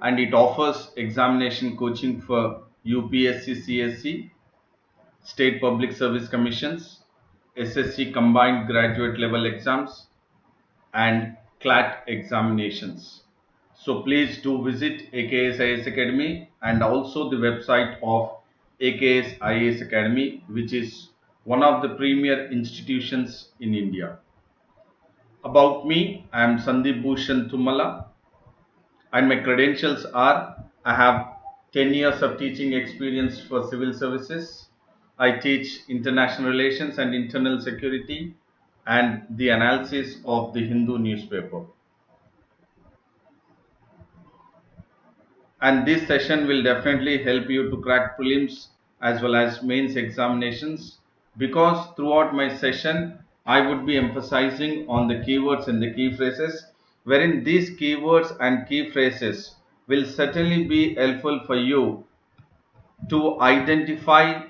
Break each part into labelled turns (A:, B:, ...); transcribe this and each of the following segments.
A: and it offers examination coaching for UPSC, CSC, State Public Service Commissions, SSC combined graduate level exams, and CLAT examinations. So please do visit AKS IAS Academy and also the website of AKS IAS Academy, which is one of the premier institutions in India. About me, I am Sandeep Bhushan Tumala, and my credentials are: I have 10 years of teaching experience for civil services. I teach international relations and internal security and the analysis of the Hindu newspaper. And this session will definitely help you to crack prelims as well as mains examinations, because throughout my session I would be emphasizing on the keywords and the key phrases, wherein these keywords and key phrases will certainly be helpful for you to identify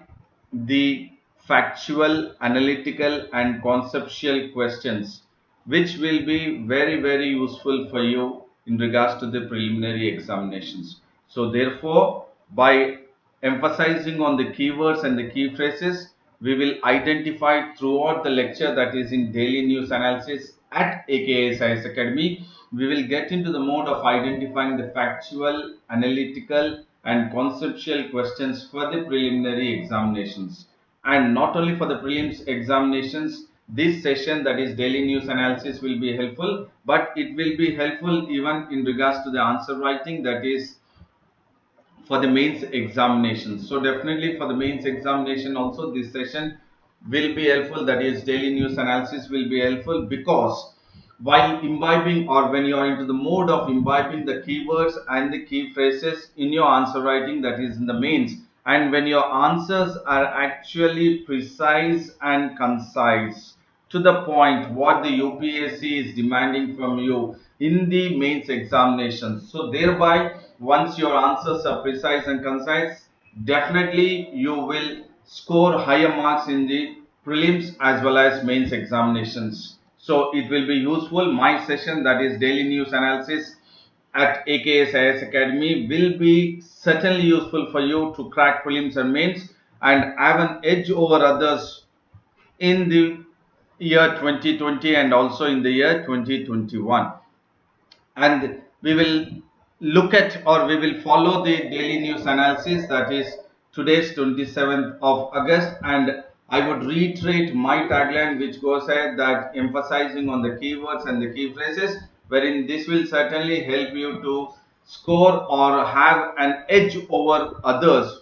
A: the factual, analytical, and conceptual questions which will be very useful for you in regards to the preliminary examinations. So therefore, by emphasizing on the keywords and the key phrases, we will identify throughout the lecture, that is in daily news analysis at AKS IAS Academy, we will get into the mode of identifying the factual, analytical, and conceptual questions for the preliminary examinations. And not only for the prelims examinations, this session, that is daily news analysis, will be helpful, but it will be helpful even in regards to the answer writing, that is for the mains examination. So definitely for the mains examination also this session will be helpful, that is daily news analysis will be helpful, because while imbibing, or when you are into the mode of imbibing the keywords and the key phrases in your answer writing, that is in the mains, and when your answers are actually precise and concise to the point what the UPSC is demanding from you in the mains examination, so thereby once your answers are precise and concise, definitely you will score higher marks in the prelims as well as mains examinations. So it will be useful. My session, that is daily news analysis at AKS IAS Academy, will be certainly useful for you to crack prelims and mains and have an edge over others in the year 2020 and also in the year 2021. And we will look at, or we will follow the daily news analysis, that is today's 27th of August, and I would reiterate my tagline, which goes ahead that emphasizing on the keywords and the key phrases, wherein this will certainly help you to score or have an edge over others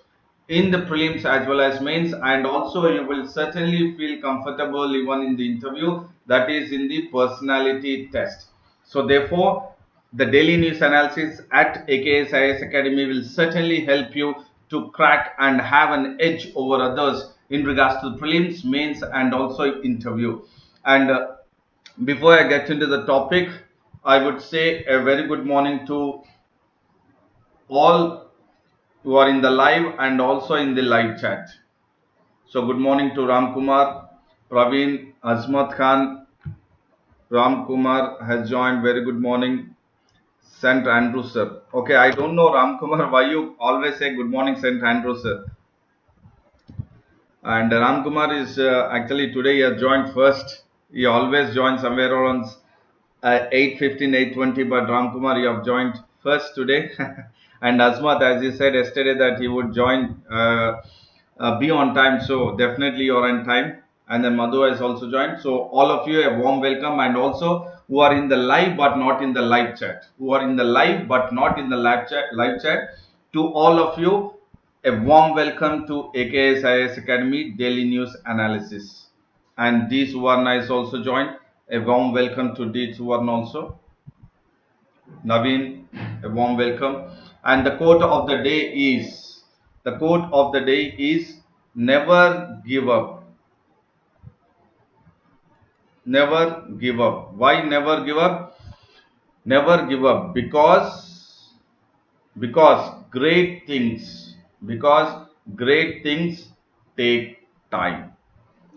A: in the prelims as well as mains, and also you will certainly feel comfortable even in the interview, that is in the personality test. So therefore, the daily news analysis at AKS IAS Academy will certainly help you to crack and have an edge over others in regards to prelims, mains, and also interview. And before I get into the topic, I would say a very good morning to all who are in the live and also in the live chat. So good morning to Ram Kumar, Praveen, Azmat Khan. Ram Kumar has joined. Very good morning. St. Andrew sir. Okay, I don't know Ram Kumar why you always say good morning St. Andrew sir. And Ram Kumar is actually today he has joined first. He always joins somewhere around 8:15, 8:20. But Ram Kumar, you have joined first today. And Azmat, as he said yesterday that he would join, be on time. So definitely you're on time. And then Madhu has also joined. So all of you, a warm welcome, and also who are in the live but not in the live chat, who are in the live but not in the live chat, to all of you, a warm welcome to AKS IAS Academy Daily News Analysis. And D Suvarna is also joined. A warm welcome to D Suvarna also. Naveen, a warm welcome. And the quote of the day is, never give up. Never give up. Why never give up? Never give up because great things take time.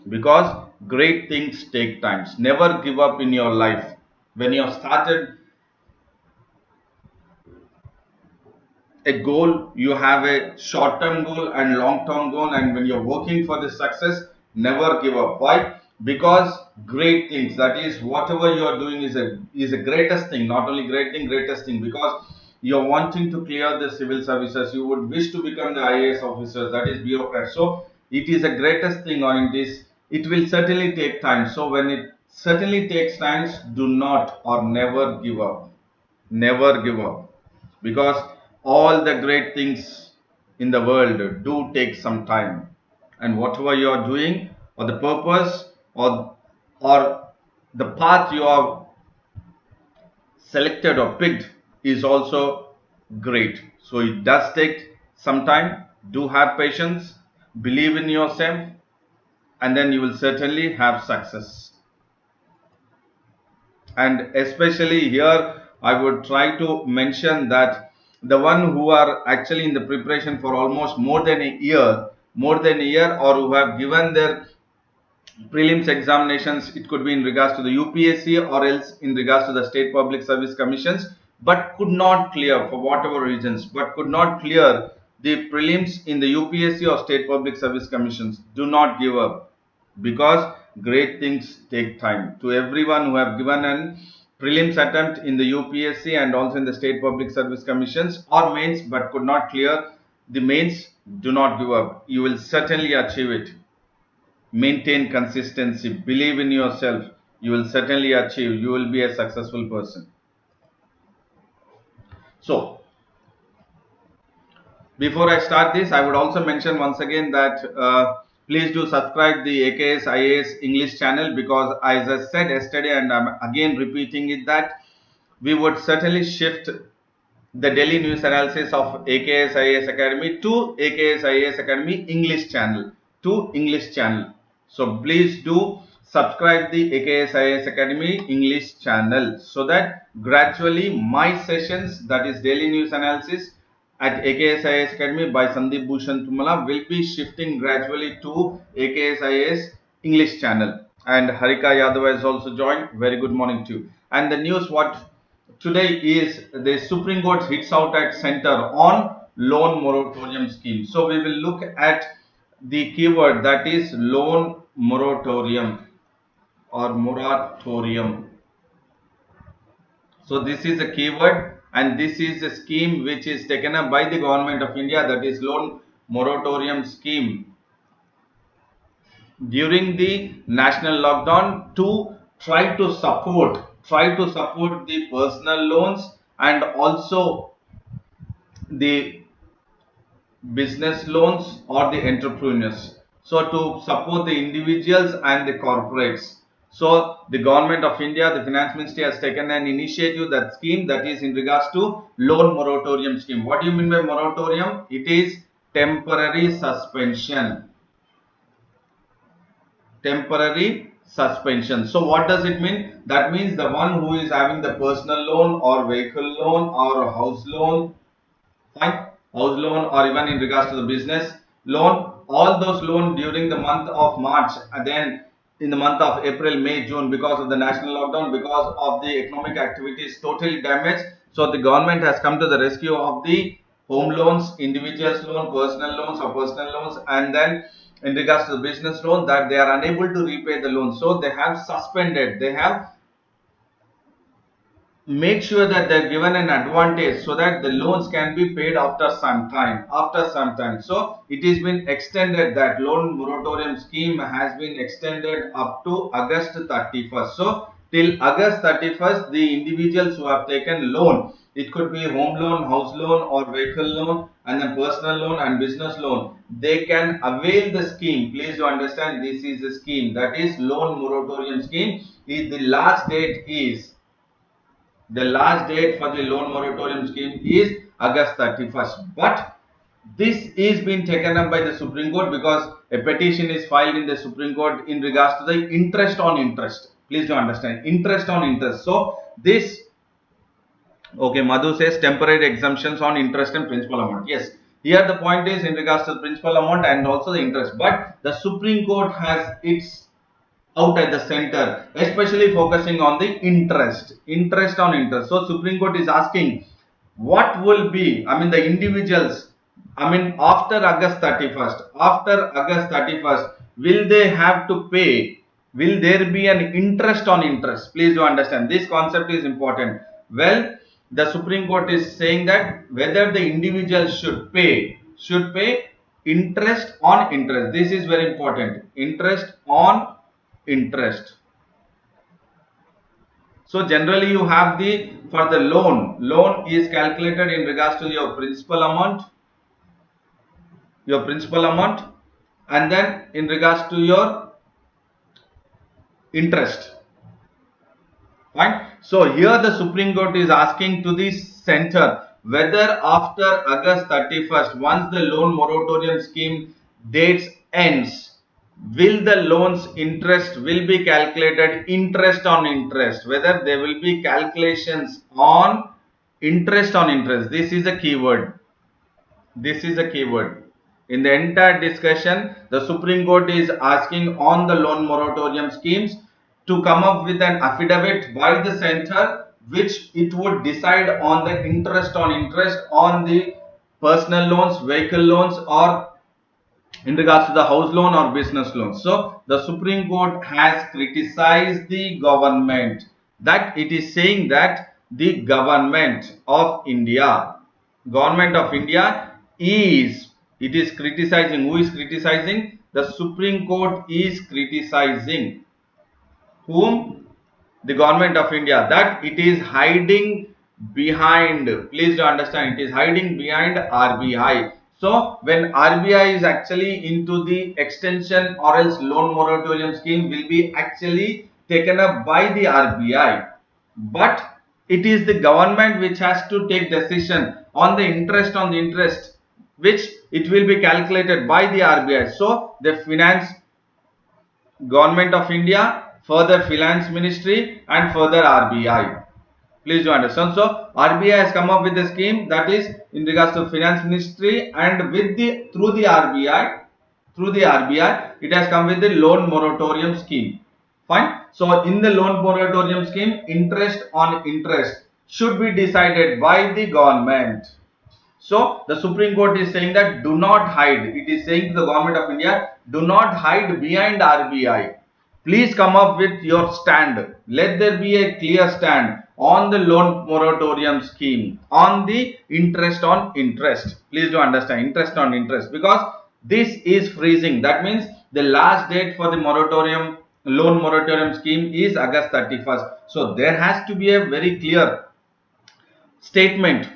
A: Because great things take time. Never give up in your life. When you have started a goal, you have a short-term goal and long-term goal, and when you're working for the success, never give up. Why? Because great things, that is whatever you are doing is a greatest thing, not only great thing, greatest thing, because you're wanting to clear the civil services, you would wish to become the IAS officers, that is bureaucrat. So it is a greatest thing, or it will certainly take time. So when it certainly takes time, do not or never give up. Never give up, because all the great things in the world do take some time, and whatever you are doing, or the purpose, or the path you have selected or picked is also great. So it does take some time. Do have patience, believe in yourself, and then you will certainly have success. And especially here, I would try to mention that the one who are actually in the preparation for almost more than a year, or who have given their prelims examinations, it could be in regards to the UPSC or else in regards to the state public service commissions, but could not clear for whatever reasons, but could not clear the prelims in the UPSC or state public service commissions. Do not give up, because great things take time. To everyone who have given an prelims attempt in the UPSC and also in the state public service commissions or mains but could not clear the mains, do not give up. You will certainly achieve it. Maintain consistency, believe in yourself, you will certainly achieve, you will be a successful person. So before I start this, I would also mention once again that please do subscribe the AKS IAS English channel, because as I said yesterday and I'm again repeating it, that we would certainly shift the daily news analysis of AKS IAS Academy to AKS IAS Academy English channel, to English channel. So please do subscribe the AKS IAS Academy English channel, so that gradually my sessions, that is daily news analysis at AKS IAS Academy by Sandeep Bhushan Tumala, will be shifting gradually to AKS IAS English channel. And Harika Yadav has also joined. Very good morning to you. And the news what today is, the Supreme Court hits out at center on loan moratorium scheme. So we will look at the keyword, that is loan moratorium or moratorium. So this is a keyword, and this is a scheme which is taken up by the government of India, that is loan moratorium scheme during the national lockdown to try to support the personal loans and also the business loans or the entrepreneurs. So to support the individuals and the corporates. So the government of India, the finance ministry has taken an initiative, that scheme, that is in regards to loan moratorium scheme. What do you mean by moratorium? It is temporary suspension. Temporary suspension. So what does it mean? That means the one who is having the personal loan or vehicle loan or house loan, fine, house loan, or even in regards to the business loan, all those loans during the month of March and then in the month of April, May, June, because of the national lockdown, because of the economic activities totally damaged. So the government has come to the rescue of the home loans, individuals loan, personal loans or personal loans, and then in regards to the business loan, that they are unable to repay the loan. So they have suspended, they have make sure that they're given an advantage so that the loans can be paid after some time. So it has been extended, that loan moratorium scheme has been extended up to August 31st. So till August 31st, the individuals who have taken loan, it could be home loan, house loan or vehicle loan, and then personal loan and business loan, they can avail the scheme. Please do understand, this is a scheme, that is loan moratorium scheme. The last date for the loan moratorium scheme is August 31st. But this is being taken up by the Supreme Court because a petition is filed in the Supreme Court in regards to the interest on interest. Please do understand, interest on interest. So this, okay, Madhu says temporary exemptions on interest and principal amount. Yes, here the point is in regards to the principal amount and also the interest. But the Supreme Court has its out at the center, especially focusing on the interest on interest. So Supreme Court is asking what will be, I mean the individuals, I mean after August 31st, will they have to pay, will there be an interest on interest? Please do understand, this concept is important. Well, the Supreme Court is saying that whether the individual should pay interest on interest. This is very important, interest on interest. So generally you have the, for the loan is calculated in regards to your principal amount, and then in regards to your interest. Fine. So here the Supreme Court is asking to the center whether after August 31st, once the loan moratorium scheme dates ends, will the loans interest will be calculated interest on interest, whether there will be calculations on interest on interest. This is a keyword. This is a keyword. In the entire discussion, the Supreme Court is asking on the loan moratorium schemes to come up with an affidavit by the center which it would decide on the interest on the personal loans, vehicle loans, or in regards to the house loan or business loans. So the Supreme Court has criticized the government, that it is saying that the government of India is, it is criticizing. Who is criticizing? The Supreme Court is criticizing whom? The government of India, that it is hiding behind, please do understand, it is hiding behind RBI. So when RBI is actually into the extension or else loan moratorium scheme will be actually taken up by the RBI, but it is the government which has to take decision on the interest which it will be calculated by the RBI. So the government of India, further finance ministry, and further RBI. Please do understand. So RBI has come up with a scheme, that is in regards to finance ministry, and with the through the RBI it has come with the loan moratorium scheme. Fine. So in the loan moratorium scheme, interest on interest should be decided by the government. So the Supreme Court is saying that do not hide. It is saying to the government of India, do not hide behind RBI. Please come up with your stand. Let there be a clear stand on the loan moratorium scheme, on the interest on interest. Please do understand, interest on interest, because this is freezing. That means the last date for the loan moratorium scheme is August 31st. So there has to be a very clear statement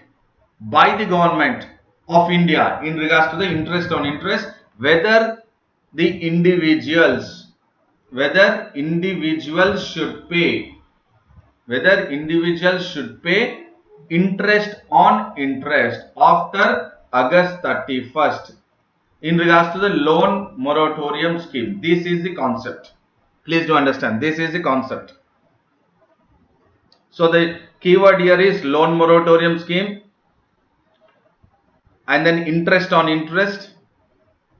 A: by the government of India in regards to the interest on interest, whether individuals should pay interest on interest after August 31st in regards to the loan moratorium scheme. This is the concept. Please do understand, this is the concept. So the keyword here is loan moratorium scheme, and then interest on interest.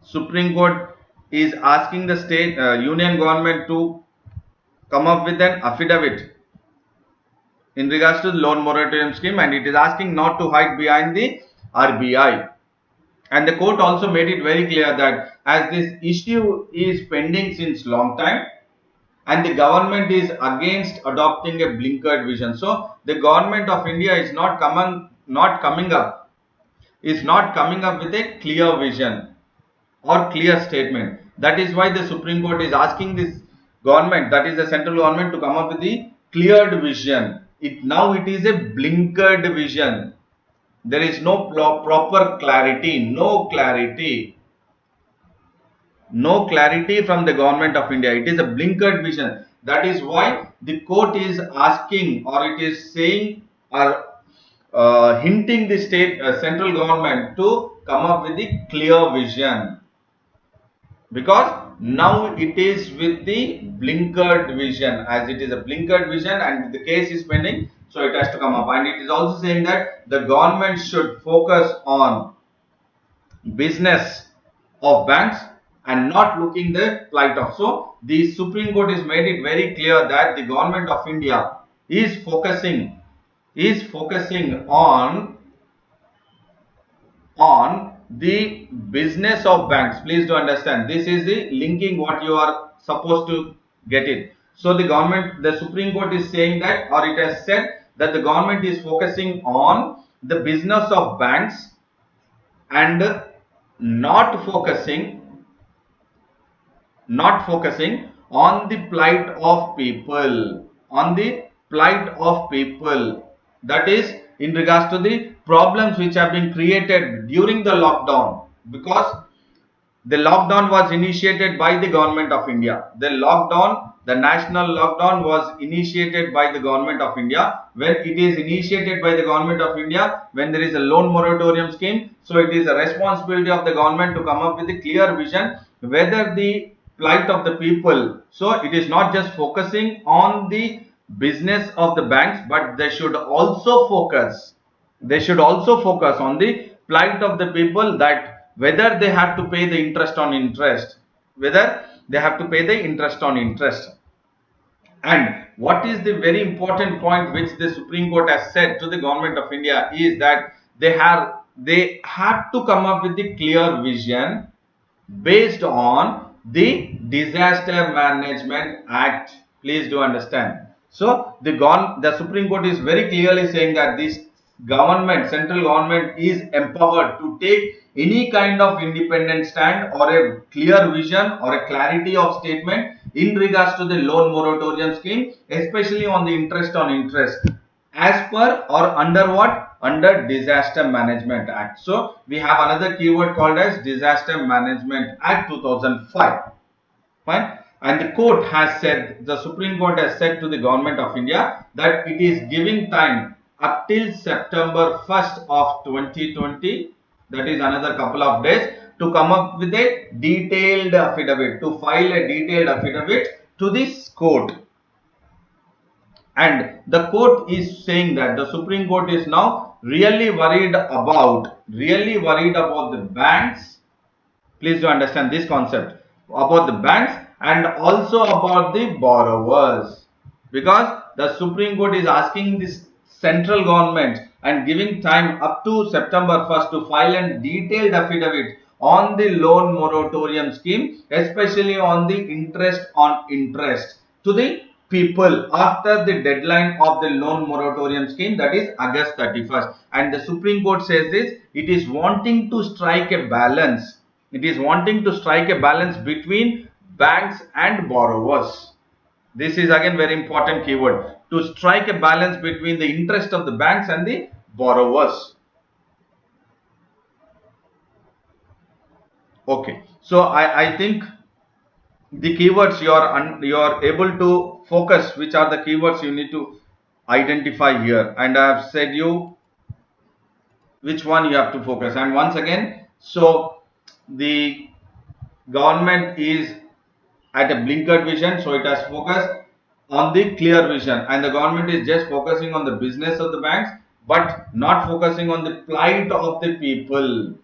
A: Supreme Court is asking the state union government to come up with an affidavit in regards to the loan moratorium scheme, and it is asking not to hide behind the RBI. And the court also made it very clear that as this issue is pending since long time, and the government is against adopting a blinkered vision. So the government of India is not coming up with a clear vision or clear statement. That is why the Supreme Court is asking this government, that is the central government, to come up with the cleared vision. Now it is a blinkered vision. There is no proper clarity, no clarity from the government of India. It is a blinkered vision. That is why the court is asking, or it is saying, or hinting the central government to come up with the clear vision, because now it is with the blinkered vision. As it is a blinkered vision and the case is pending, so it has to come up. And it is also saying that the government should focus on business of banks and not looking the plight of. So the Supreme Court has made it very clear that the government of India is focusing on on the business of banks. Please do understand, this is the linking what you are supposed to get it. So the government, the Supreme Court is saying that, or it has said that the government is focusing on the business of banks and not focusing on the plight of people, that is in regards to the problems which have been created during the lockdown, because the lockdown was initiated by the government of India. The national lockdown was initiated by the government of India. When it is initiated by the government of India, when there is a loan moratorium scheme, so it is a responsibility of the government to come up with a clear vision whether the plight of the people. So it is not just focusing on the business of the banks, but they should also focus on the plight of the people, that whether they have to pay the interest on interest, And what is the very important point which the Supreme Court has said to the government of India is that they have to come up with the clear vision based on the Disaster Management Act. Please do understand. So the Supreme Court is very clearly saying that this central government is empowered to take any kind of independent stand or a clear vision or a clarity of statement in regards to the loan moratorium scheme, especially on the interest on interest, as per or under what? Under Disaster Management Act. So we have another keyword called as Disaster Management Act 2005. Fine. And the Supreme Court has said to the government of India that it is giving time up till September 1st of 2020, that is another couple of days, to come up with a detailed affidavit, to file a detailed affidavit to this court. And the court is saying that the Supreme Court is now really worried about the banks. Please do understand this concept about the banks and also about the borrowers, because the Supreme Court is asking this central government and giving time up to September 1st to file a detailed affidavit on the loan moratorium scheme, especially on the interest on interest, to the people after the deadline of the loan moratorium scheme, that is August 31st. And the Supreme Court says this, it is wanting to strike a balance. Between banks and borrowers. This is again very important keyword, to strike a balance between the interest of the banks and the borrowers. Okay, so I think the keywords you are able to focus, which are the keywords you need to identify here, and I have said you which one you have to focus. And once again, so the government is at a blinkered vision, so it has focused on the clear vision, and the government is just focusing on the business of the banks but not focusing on the plight of the people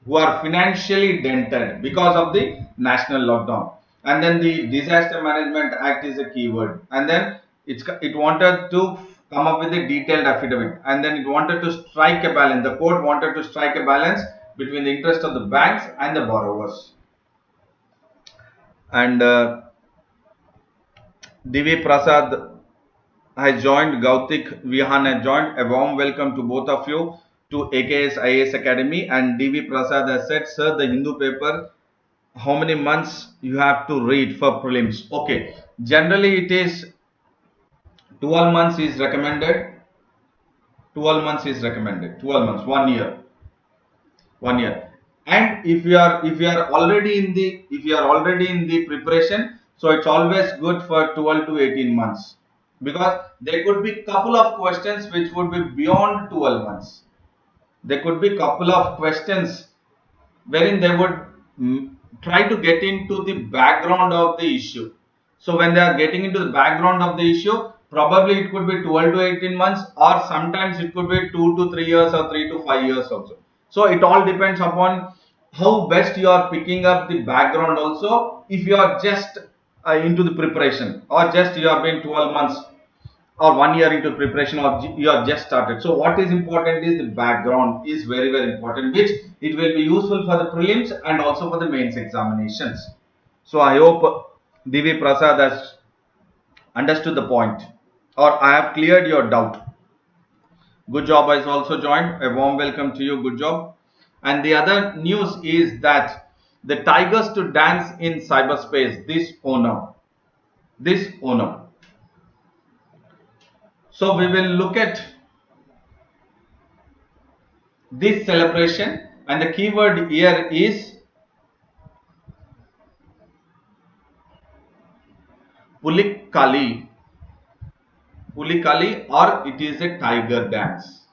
A: who are financially dented because of the national lockdown. And then the Disaster Management Act is a keyword, and then it wanted to come up with a detailed affidavit, and then it wanted to strike a balance. The court wanted to strike a balance between the interest of the banks and the borrowers. And Divi Prasad has joined, Gautik Vihan has joined. A warm welcome to both of you to AKS IAS Academy. And Divi Prasad has said, sir, the Hindu paper, how many months you have to read for prelims? Okay, generally it is 12 months is recommended. 12 months, 1 year. And if you are already in the preparation, so it's always good for 12 to 18 months, because there could be couple of questions which would be beyond 12 months. There could be couple of questions wherein they would try to get into the background of the issue. So when they are getting into the background of the issue, probably it could be 12 to 18 months, or sometimes it could be 2 to 3 years or 3 to 5 years also. So it all depends upon how best you are picking up the background also, if you are just into the preparation, or just you have been 12 months. or 1 year into preparation, or you are just started. So what is important is the background is very important, which it will be useful for the prelims and also for the mains examinations. So I hope Divi Prasad has understood the point, or I have cleared your doubt. Good job has also joined. A warm welcome to you. Good job. And the other news is that the Tigers to dance in cyberspace this Onam. So we will look at this celebration, and the keyword here is Pulikali, or it is a tiger dance.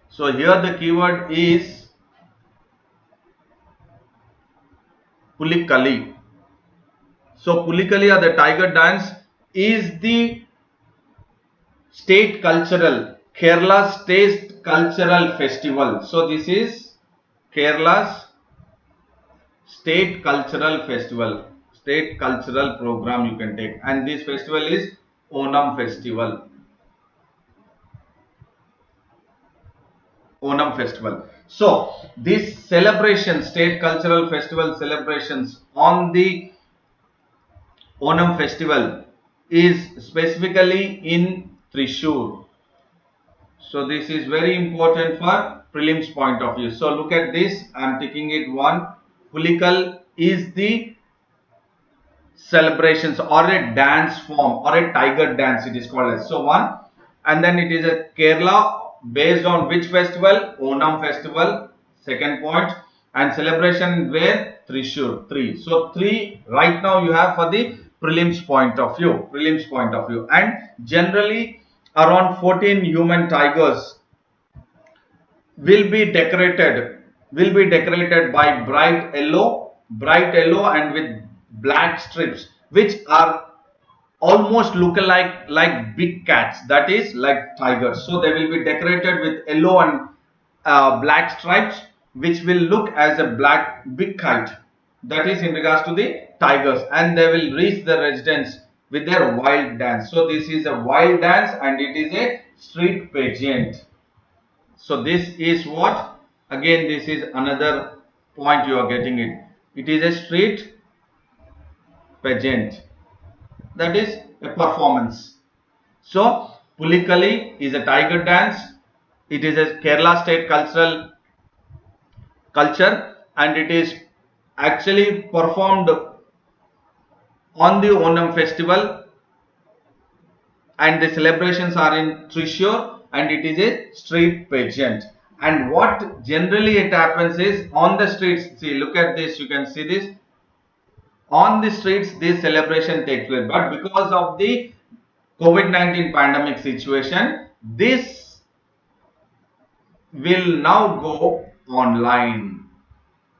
A: So here the keyword is Pulikali. So Pulikali, or the tiger dance, is the Kerala State Cultural Festival. So this is Kerala's State Cultural Festival, State Cultural Program you can take, and this festival is Onam Festival. Onam Festival. So this celebration, State Cultural Festival celebrations on the Onam Festival is specifically in Thrissur. So this is very important for prelims point of view. So look at this, I am taking it 1. Pulikal is the celebrations or a dance form or a tiger dance, it is called as. So 1, and then it is a Kerala based on which festival? Onam Festival. Second point, and celebration where? Thrissur. 3. So 3 right now you have for the prelims point of view. And generally around 14 human tigers will be decorated by bright yellow and with black strips, which are almost look like big cats, that is like tigers. So they will be decorated with yellow and black stripes, which will look as a big kite, that is in regards to the tigers, and they will reach the residence with their wild dance. So this is a wild dance and it is a street pageant. So this is what, again this is another point you are getting it. It is a street pageant, that is a performance. So Pulikali is a tiger dance. It is a Kerala state culture, and it is actually performed on the Onam festival, and the celebrations are in Thrissur, and it is a street pageant. And what generally it happens is on the streets, see, look at this, you can see this, on the streets this celebration takes place, but because of the COVID-19 pandemic situation, this will now go online.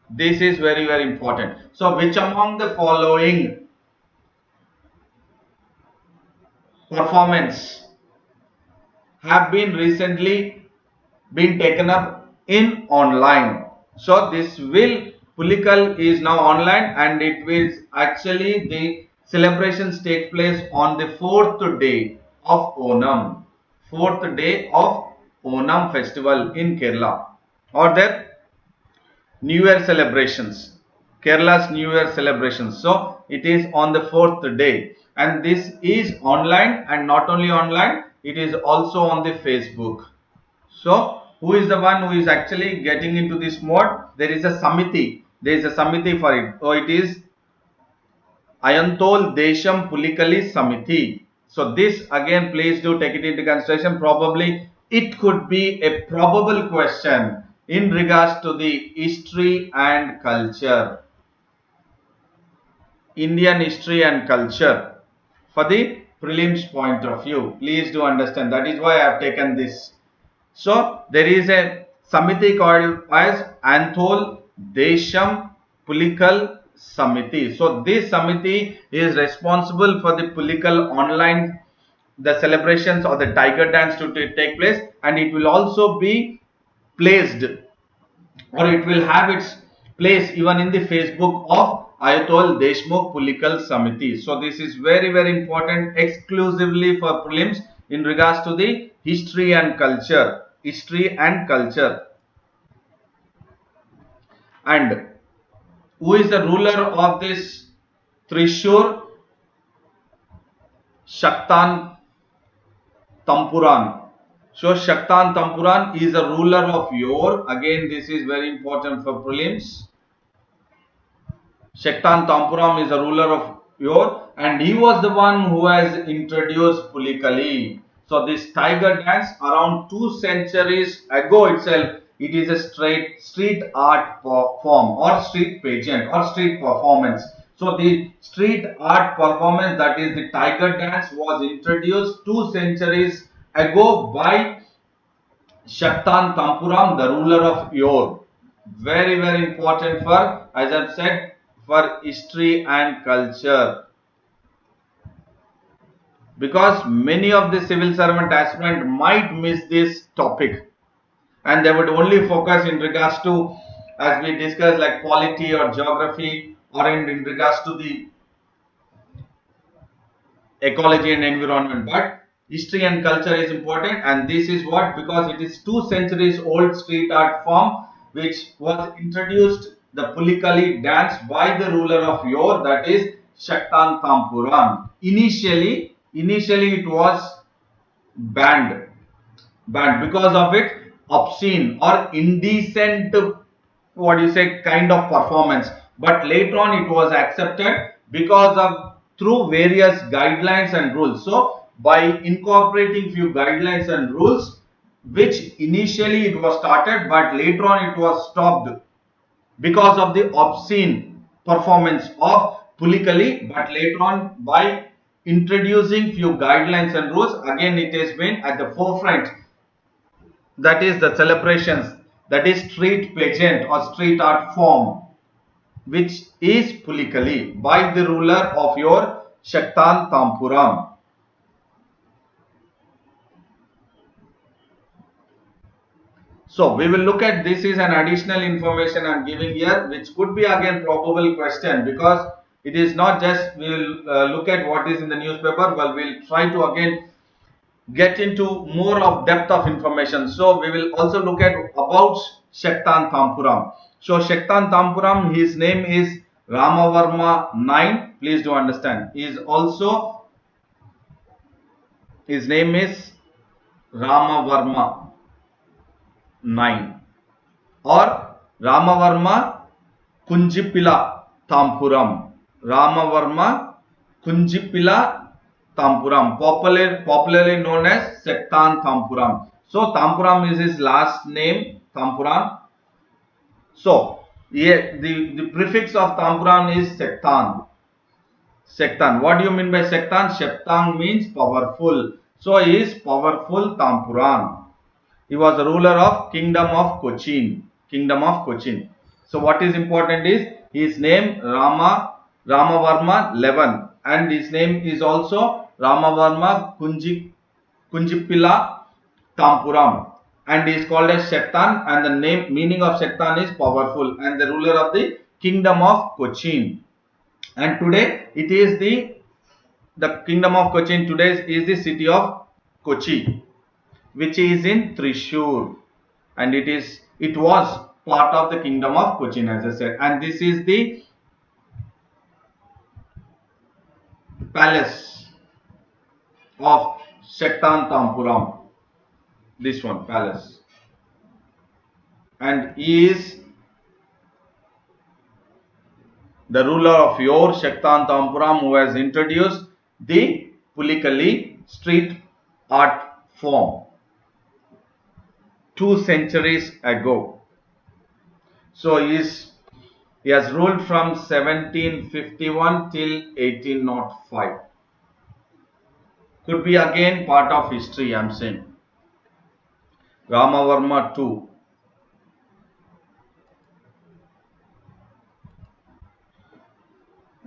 A: This is very important. So which among the following performance have been recently been taken up in online? So this will, Pulikal is now online, and it will actually, the celebrations take place on the 4th day of Onam, 4th day of Onam festival in Kerala, or their New Year celebrations, Kerala's New Year celebrations. So it is on the 4th day, and this is online, and not only online, it is also on the Facebook. So who is the one who is actually getting into this mode? There is a Samiti. There is a Samiti for it. So it is Ayantol Desham Pulikali Samiti. So this again, please do take it into consideration. Probably it could be a probable question in regards to the history and culture, Indian history and culture, for the prelims point of view. Please do understand, that is why I have taken this. So there is a Samiti called as Anthol Desham Pulikal Samiti. So this Samiti is responsible for the Pulikal online, the celebrations or the tiger dance to take place, and it will also be placed, or it will have its place even in the Facebook of Ayutol Deshmukh Pulikal Samiti. So this is very important exclusively for prelims in regards to the history and culture. History and culture. And who is the ruler of this Trishur? Shaktan Tampuran. So Shaktan Tampuran is a ruler of Yor. Again, this is very important for prelims. Shaktan Tampuram is a ruler of Yor, and he was the one who has introduced Pulikali. So this tiger dance around 2 centuries ago itself, it is a street art form or street pageant or street performance. So the street art performance, that is the tiger dance, was introduced 2 centuries ago by Shaktan Tampuram, the ruler of Yor. Very important for, as I've said, for history and culture, because many of the civil servant aspirant might miss this topic and they would only focus in regards to, as we discussed, like polity or geography, or in regards to the ecology and environment. But history and culture is important, and this is what, because it is 2 centuries old street art form which was introduced, the Pulikali dance, by the ruler of Yor, that is Shaktan Tampuran. Initially it was banned because of its obscene or indecent, what you say, kind of performance. But later on it was accepted because of, through various guidelines and rules. So by incorporating few guidelines and rules, which initially it was started, but later on it was stopped because of the obscene performance of Pulikali. But later on, by introducing few guidelines and rules, again it has been at the forefront. That is the celebrations, that is street pageant or street art form, which is Pulikali, by the ruler of Yor, Shaktan Tampuram. So we will look at, this is an additional information I am giving here, which could be again probable question, because it is not just we will look at what is in the newspaper, but we will try to again get into more of depth of information. So we will also look at about Shaktan Tampuram. So Shaktan Tampuram, his name is Ramavarma IX. Please do understand. His name is Ramavarma IX or Ramavarma Kunjipila Tampuram. Ramavarma Kunjipila Tampuram, popularly known as Shaktan Tampuram. So Tampuram is his last name, Tampuram. So yeah, the prefix of Tampuram is Shaktan. Shaktan. What do you mean by Shaktan? Shaktan means powerful. So he is powerful Tampuran. He was the ruler of Kingdom of Cochin. So what is important is his name Ramavarma XI, and his name is also Ramavarma Kunjipila Tampuram, and he is called as Shaktan, and the meaning of Shaktan is powerful, and the ruler of the Kingdom of Cochin. And today it is the Kingdom of Cochin today is the city of Kochi, which is in Trishur, and it was part of the Kingdom of Cochin, as I said. And this is the palace of Shaktan Tampuram. This one, palace, and he is the ruler of Yor, Shaktan Tampuram, who has introduced the Pulikali street art form 2 centuries ago. So he has ruled from 1751 till 1805. Could be again part of history, I am saying. Ramavarma II.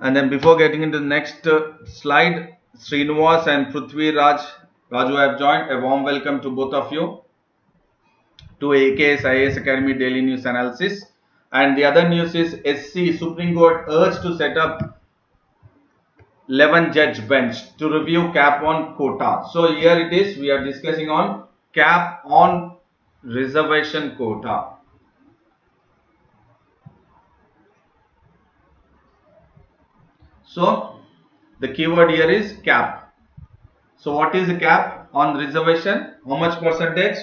A: And then before getting into the next slide, Srinivas and Prithvi Raju have joined. A warm welcome to both of you to AKS IAS Academy Daily News Analysis. And the other news is SC, Supreme Court urged to set up 11 judge bench to review cap on quota. So here it is, we are discussing on cap on reservation quota. So the keyword here is cap. So what is the cap on reservation? How much percentage?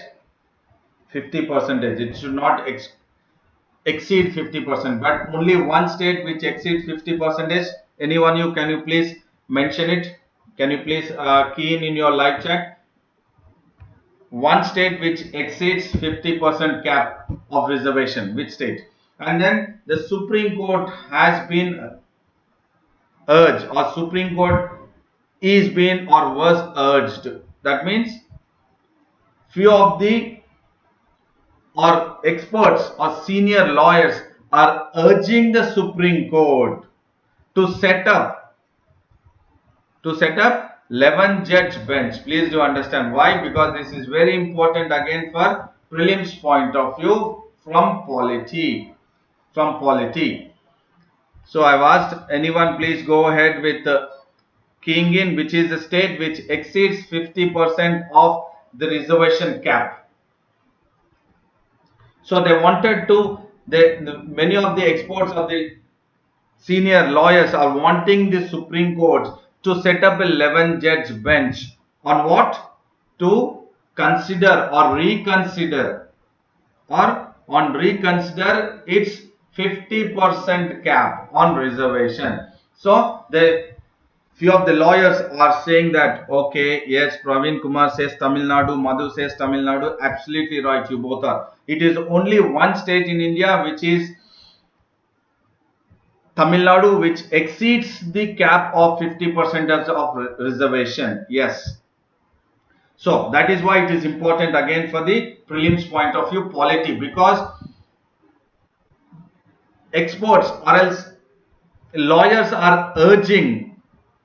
A: 50%. It should not exceed 50%, but only one state which exceeds 50%. Anyone you, can you please mention it? Can you please key in your live chat? One state which exceeds 50% cap of reservation, which state? And then the Supreme Court has been urged, or Supreme Court is been or was urged. That means few of the or experts or senior lawyers are urging the Supreme Court to set up 11 judge bench. Please do understand why, because this is very important again for prelims point of view from polity. So I've asked anyone, please go ahead with keying in which is the state which exceeds 50% of the reservation cap. So they wanted to, many of the experts of the senior lawyers are wanting the Supreme Court to set up a 11 judge bench on what? To consider or reconsider its 50% cap on reservation. So the few of the lawyers are saying that, okay, yes, Praveen Kumar says Tamil Nadu, Madhu says Tamil Nadu. Absolutely right, you both are. It is only one state in India which is Tamil Nadu, which exceeds the cap of 50% of reservation. Yes. So that is why it is important again for the prelims point of view polity, because experts or else lawyers are urging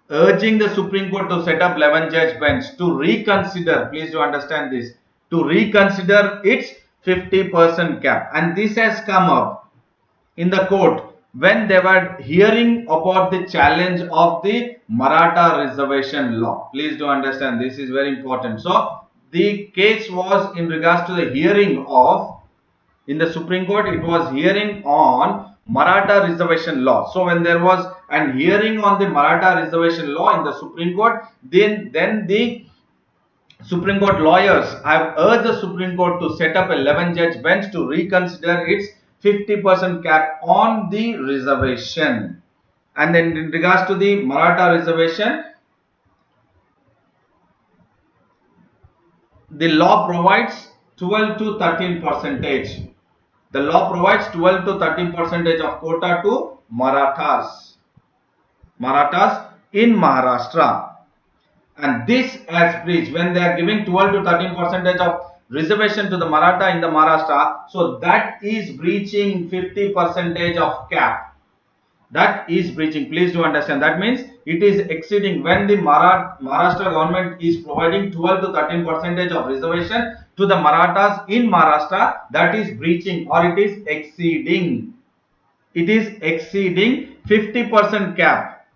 A: the Supreme Court to set up 11 judge bench to reconsider, please do understand this, to reconsider its 50% cap. And this has come up in the court when they were hearing about the challenge of the Maratha reservation law. Please do understand, this is very important. So the case was in regards to the hearing of, in the Supreme Court, it was hearing on Maratha reservation law. So when there was an hearing on the Maratha reservation law in the Supreme Court, then the Supreme Court lawyers have urged the Supreme Court to set up a 11 judge bench to reconsider its 50% cap on the reservation. And then in regards to the Maratha reservation, the law provides 12 to 13%. The law provides 12 to 13% of quota to Marathas in Maharashtra. And this has breached, when they are giving 12 to 13% of reservation to the Maratha in the Maharashtra, so that is breaching 50% of cap. That is breaching. Please do understand. That means it is exceeding, when the Maharashtra government is providing 12 to 13% of reservation to the Marathas in Maharashtra, that is breaching, or it is exceeding. It is exceeding 50% cap.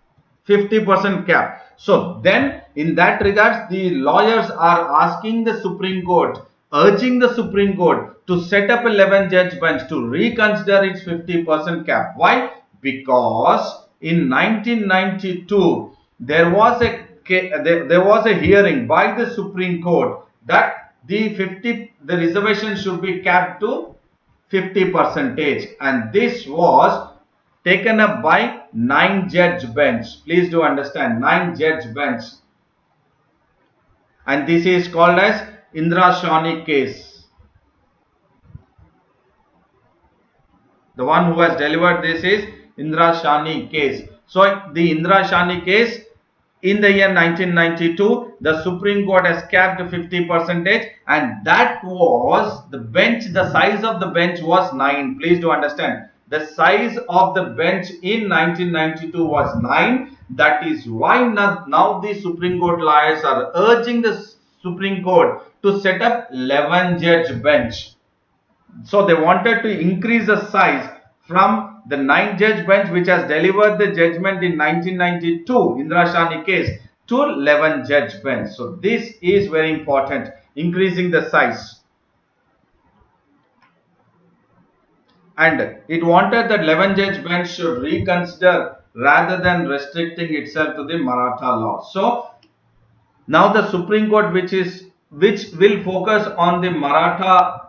A: 50% cap. So then in that regards, the lawyers are asking the Supreme Court, urging the Supreme Court to set up a 11 judge bench to reconsider its 50% cap. Why? Because in 1992 there was a hearing by the Supreme Court that the reservation should be capped to 50%, and this was taken up by 9 judge bench. Please do understand, 9 judge bench, and this is called as Indrashani case. The one who has delivered this is Indrashani case. So the Indrashani case, in the year 1992, the Supreme Court has capped 50%, and that was the bench. The size of the bench was 9. Please do understand, the size of the bench in 1992 was 9. That is why now the Supreme Court lawyers are urging the Supreme Court to set up 11 judge bench. So they wanted to increase the size from the 9-judge bench which has delivered the judgment in 1992 Indrashani case to 11-judge bench. So this is very important, increasing the size. And it wanted that 11-judge bench should reconsider rather than restricting itself to the Maratha law. So now the Supreme Court, which will focus on the Maratha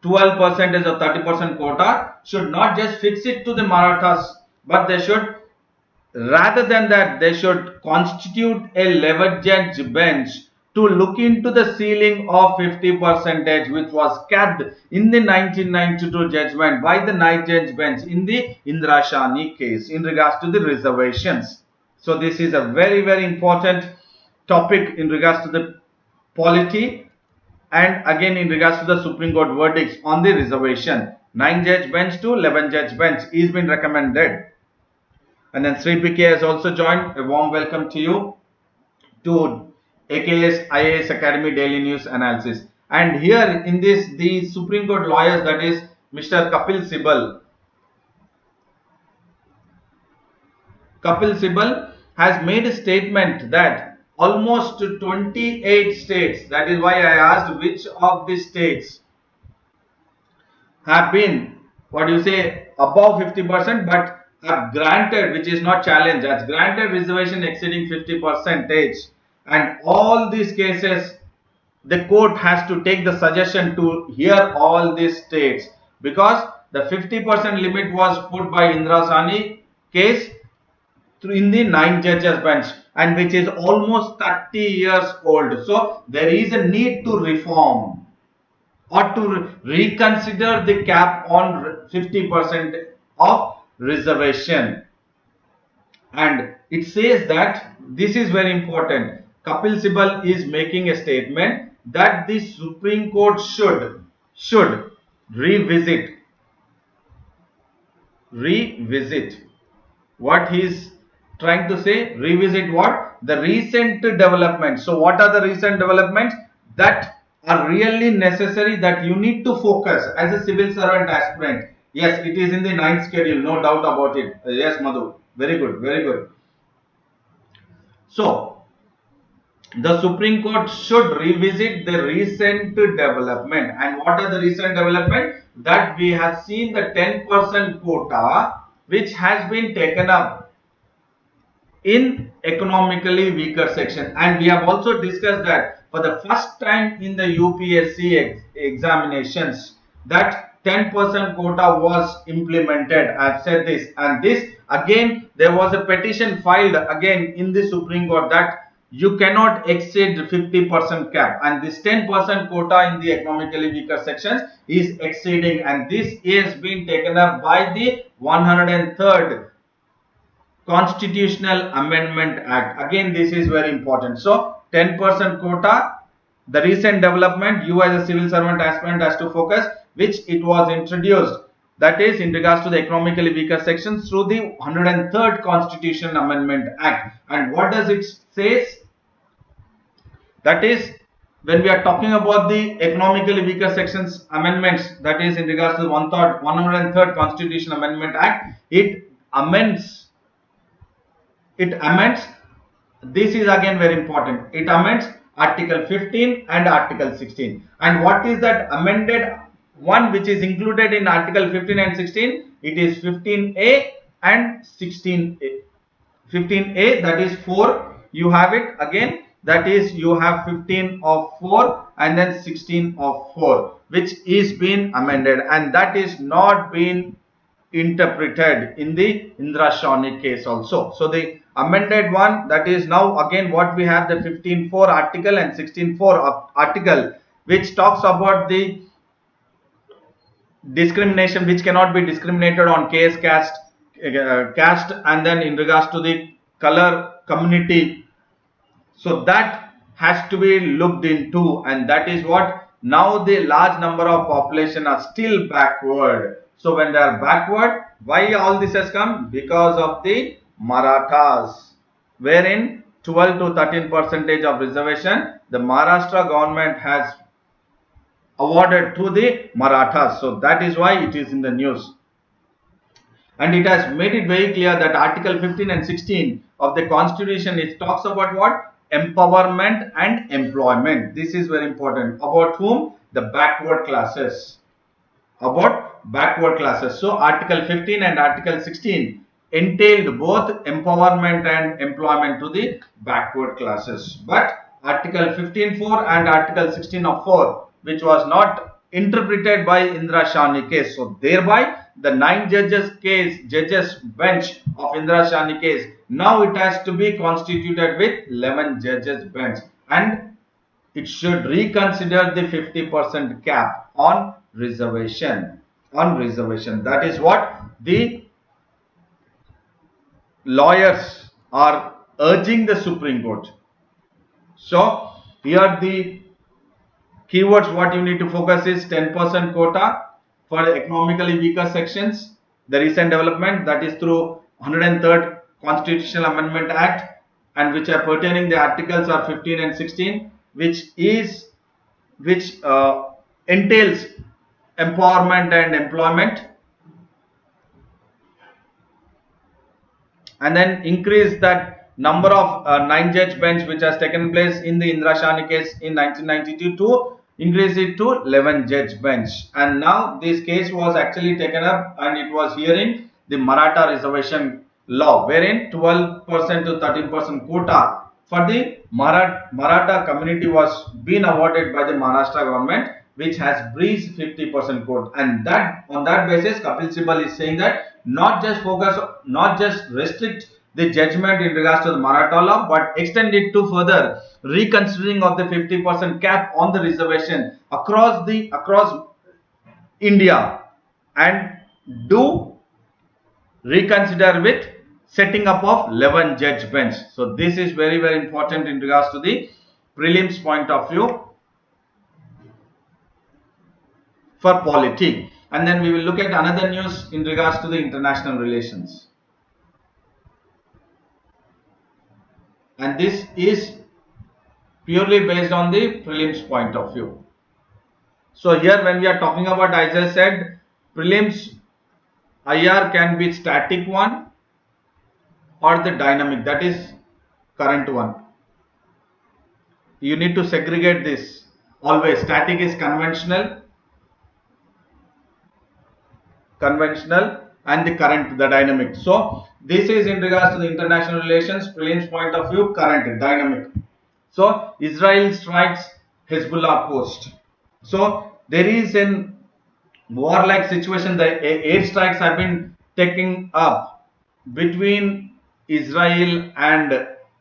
A: 12% or 30% quota, should not just fix it to the Marathas, but they should, rather than that, they should constitute a 11-judge bench to look into the ceiling of 50%, which was capped in the 1992 judgment by the 9-judge bench in the Indrashani case in regards to the reservations. So this is a very, very important topic in regards to the polity, and again in regards to the Supreme Court verdicts on the reservation. 9-judge bench to 11-judge bench is been recommended. And then Sri PK has also joined. A warm welcome to you to AKS IAS Academy Daily News Analysis. And here in this, the Supreme Court lawyers, that is Mr. Kapil Sibal. Kapil Sibal has made a statement that almost 28 states, that is why I asked which of the states have been, what do you say, above 50%, but have granted, which is not challenged, has granted reservation exceeding 50%. And all these cases, the court has to take the suggestion to hear all these states, because the 50% limit was put by Indrashani case in the 9-judges bench, and which is almost 30 years old. So there is a need to reform or to reconsider the cap on 50% of reservation. And it says that this is very important. Kapil Sibal is making a statement that the Supreme Court should revisit what he is trying to say. Revisit what? The recent developments. So what are the recent developments that are really necessary, that you need to focus as a civil servant aspirant? Yes, it is in the 9th schedule, no doubt about it. Yes, Madhu, very good, very good. So the Supreme Court should revisit the recent development. And what are the recent development? That we have seen the 10% quota which has been taken up in economically weaker section. And we have also discussed that for the first time in the UPSC examinations, that 10% quota was implemented. I have said this, and this again, there was a petition filed again in the Supreme Court that you cannot exceed 50% cap, and this 10% quota in the economically weaker sections is exceeding, and this is being taken up by the 103rd Constitutional Amendment Act. Again, this is very important. So 10% quota, the recent development, you as a civil servant aspirant has to focus, which it was introduced, that is in regards to the economically weaker sections through the 103rd Constitutional Amendment Act. And what does it say? That is, when we are talking about the economically weaker sections amendments, that is in regards to the 103rd Constitutional Amendment Act, it amends, this is again very important, it amends Article 15 and Article 16. And what is that amended one which is included in Article 15 and 16? It is 15A and 16A. 15A, that is 4, you have it again, that is you have 15 of 4 and then 16 of 4, which is being amended, and that is not being interpreted in the Indrashani case also. So the amended one, that is now again what we have, the 15.4 article and 16.4 article, which talks about the discrimination which cannot be discriminated on caste, and then in regards to the color, community. So that has to be looked into, and that is what now the large number of population are still backward. So when they are backward, why all this has come? Because of the Marathas, wherein 12 to 13% of reservation the Maharashtra government has awarded to the Marathas. So that is why it is in the news. and it has made it very clear that Article 15 and 16 of the Constitution, it talks about what? Empowerment and employment. This is very important. About whom? The backward classes. About backward classes. So Article 15 and Article 16 entailed both empowerment and employment to the backward classes. But Article 15.4 and Article 16 of 4, which was not interpreted by Indira Shahni case. So thereby the 9 judges bench of Indira Shahni case, now it has to be constituted with 11 judges bench, and it should reconsider the 50% cap on reservation. That is what the lawyers are urging the Supreme Court. So here the keywords what you need to focus is 10% quota for economically weaker sections. The recent development, that is through 103rd Constitutional Amendment Act, and which are pertaining, the articles are 15 and 16, which entails empowerment and employment, and then increase that number of 9 judge bench which has taken place in the Indira Shahni case in 1992 to increase it to 11 judge bench. And now this case was actually taken up and it was hearing the Maratha reservation law, wherein 12% to 13% quota for the Maratha community was being awarded by the Maharashtra government, which has breached 50% quota. And that on that basis, Kapil Sibal is saying that not just restrict the judgment in regards to the Maratha law, but extend it to further reconsidering of the 50% cap on the reservation across India, and do reconsider with setting up of 11 judge bench. So this is very, very important in regards to the prelims point of view for polity. And then we will look at another news in regards to the international relations. And this is purely based on the prelims point of view. So here when we are talking about, as I said, prelims IR can be static one or the dynamic, that is current one. You need to segregate this always. Static is conventional, and the current, the dynamic. So this is in regards to the international relations, prelims point of view, current, dynamic. So Israel strikes Hezbollah post. So there is an warlike situation. The airstrikes have been taken up between Israel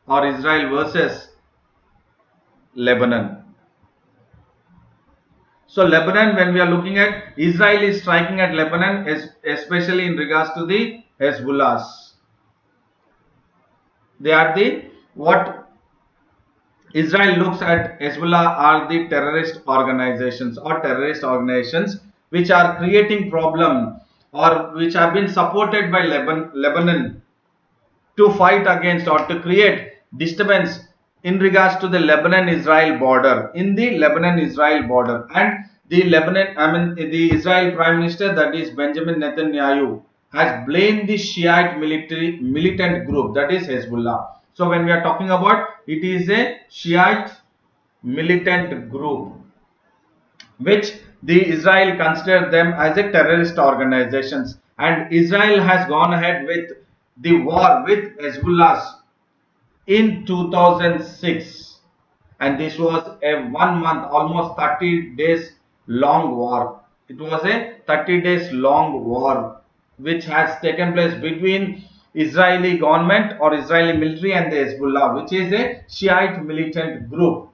A: versus Lebanon. So Lebanon, when we are looking at, Israel is striking at Lebanon, especially in regards to the Hezbollahs. They are what Israel looks at Hezbollah are the terrorist organizations which are creating problem, or which have been supported by Lebanon to fight against or to create disturbance in regards to the Lebanon-Israel border, and the the Israel Prime Minister, that is Benjamin Netanyahu, has blamed the Shiite militant group, that is Hezbollah. So when we are talking about, it is a Shiite militant group which the Israel consider them as a terrorist organizations, and Israel has gone ahead with the war with Hezbollah in 2006, and this was a 1 month, almost 30 days long war. It was a 30 days long war which has taken place between Israeli government or Israeli military and the Hezbollah, which is a Shiite militant group.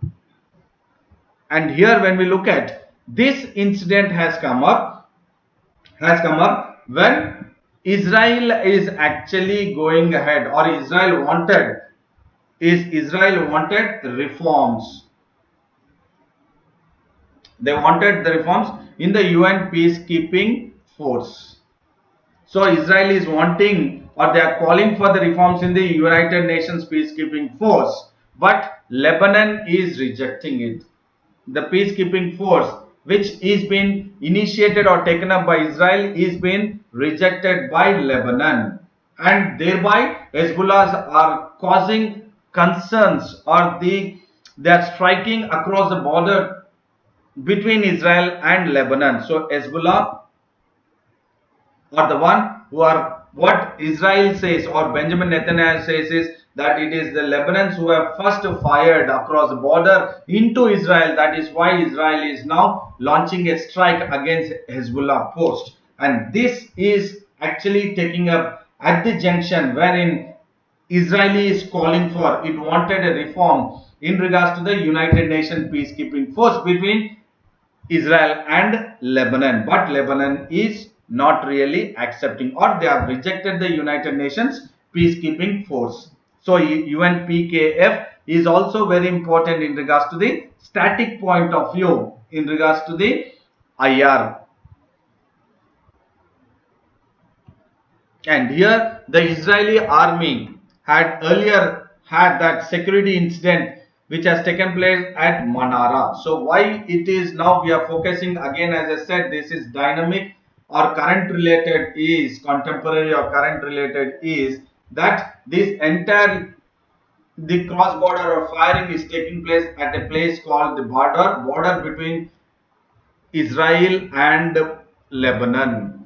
A: And here when we look at this incident has come up when Israel is actually going ahead, or Israel wanted reforms. They wanted the reforms in the UN peacekeeping force. So Israel is wanting, or they are calling for the reforms in the United Nations peacekeeping force, but Lebanon is rejecting it. The peacekeeping force, which is been initiated or taken up by Israel is been rejected by Lebanon, and thereby Hezbollah are causing concerns, or they are striking across the border between Israel and Lebanon. So Hezbollah are the one who are, what Israel says or Benjamin Netanyahu says is that it is the Lebanons who have first fired across the border into Israel. That is why Israel is now launching a strike against Hezbollah post. And this is actually taking up at the junction wherein Israel is calling for, it wanted a reform in regards to the United Nations peacekeeping force between Israel and Lebanon, but Lebanon is not really accepting, or they have rejected the United Nations peacekeeping force. So UNPKF is also very important in regards to the static point of view in regards to the IR. And here the Israeli army had earlier had that security incident which has taken place at Manara. So why it is now we are focusing again, as I said, this is dynamic or current related, is contemporary or current related, is that this entire the cross border or firing is taking place at a place called the border between Israel and Lebanon,